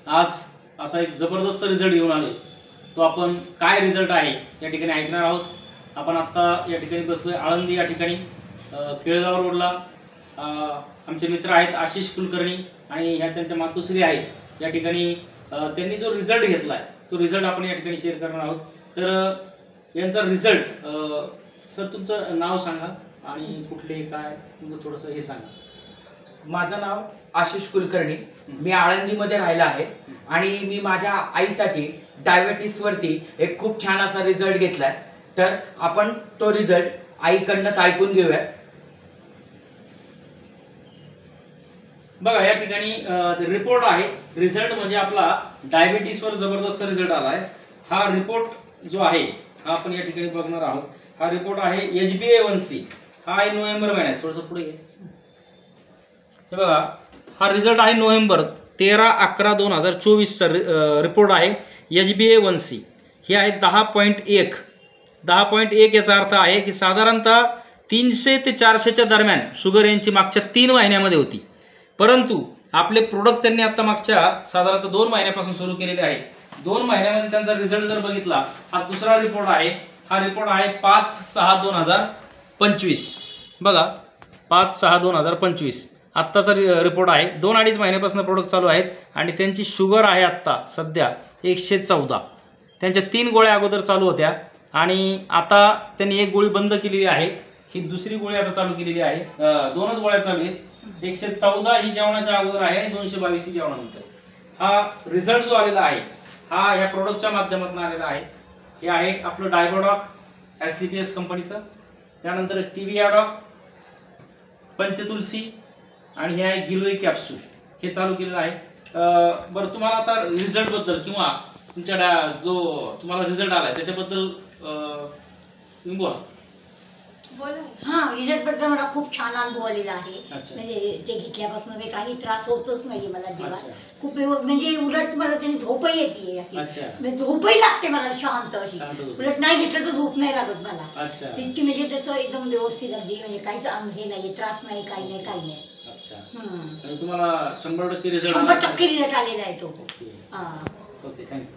आज असा एक जबरदस्त रिझल्ट घेऊन आलोय। तो आपण काय रिझल्ट आहे या ठिकाणी ऐकणार आहोत। आपण आता या ठिकाणी बसलोय आळंदी या ठिकाणी केळगाव रोडला। आमचे मित्र आहेत आशिष कुलकर्णी आणि ह्या त्यांच्या मातुश्री आहेत। या ठिकाणी त्यांनी जो रिझल्ट घेतलाय तो रिझल्ट आपण या ठिकाणी शेअर करणार आहोत। तर यांचा रिझल्ट सर तुमचं नाव सांगा आणि कुठले काय तुमचं थोडंसं हे सांगा। माझं नाव आशिष कुलकर्णी, मी आळंदीमध्ये राहिला आहे आणि मी माझ्या आईसाठी डायबिटीसवरती एक खूप छान असा रिझल्ट घेतलाय। तर आपण तो रिझल्ट आईकडनंच ऐकून घेऊया। बघा या ठिकाणी रिपोर्ट आहे। रिझल्ट म्हणजे आपला डायबिटीसवर जबरदस्त रिझल्ट आलाय। हा रिपोर्ट जो आहे हा आपण या ठिकाणी बघणार आहोत। हा रिपोर्ट आहे HbA1c। हा आहे नोव्हेंबर महिन्यात, थोडंसं पुढे घे। हे बघा हा रिझल्ट आहे नोव्हेंबर 13/11/2024 चा रिपोर्ट आहे। HbA1c हे आहे 10.1। 10.1 याचा अर्थ आहे की साधारणतः 300 ते 400च्या दरम्यान शुगर यांची मागच्या 3 महिन्यामध्ये होती, परंतु आपले प्रोडक्ट त्यांनी आता मागच्या साधारणतः 2 महिन्यापासून सुरू केलेले आहे। 2 महिन्यामध्ये त्यांचा रिझल्ट जर बघितला, हा दुसरा रिपोर्ट आहे। हा रिपोर्ट आहे 5/6/2025। बघा 5/6/2025 आत्ताचा रिपोर्ट आहे। 2-2.5 महिन्यापासून प्रोडक्ट चालू आहेत आणि त्यांची शुगर आहे आत्ता सध्या 114। त्यांच्या 3 गोळ्या अगोदर चालू होत्या आणि आता त्यांनी एक गोळी बंद केलेली आहे। ही दुसरी गोळी आता चालू केलेली आहे। 2च गोळ्या चालू आहेत। 114 ही जेवणाच्या अगोदर आहे आणि 222 ही जेवणानंतर। हा रिझल्ट जो आलेला आहे हा या प्रोडक्टच्या माध्यमातून आलेला आहे। हे आहे आपलं डायबोडॉक SCPS कंपनीचं, त्यानंतर स्टीवियाडॉक, पंचतुलसी आणि हे आहे गिलोई कॅप्सूल, हे चालू केलेलं आहे। बरं तुम्हाला आता रिझल्ट बद्दल किंवा तुमच्या जो तुम्हाला रिझल्ट आलाय त्याच्याबद्दल तुम्ही बोला। हाँ, रिझल्ट बद्दल मला खूप छान अनुभव आलेला आहे। म्हणजे ते घेतल्यापासून मी काही त्रास होतच नाही मला जीवात। खूप म्हणजे उलट मला त्याने झोपही येते, म्हणजे झोपही लागते मला शांत अशी। उलट नाही घेतलं तर झोप नाही लागत मला इतकी, म्हणजे त्याचं एकदम व्यवस्थित अगदी, म्हणजे काहीच हे नाही, त्रास नाही, काही नाही, काही नाही। तुम्हाला 100% रिझल्ट 100% रिझल्ट आलेला आहे तो। Okay, thank you.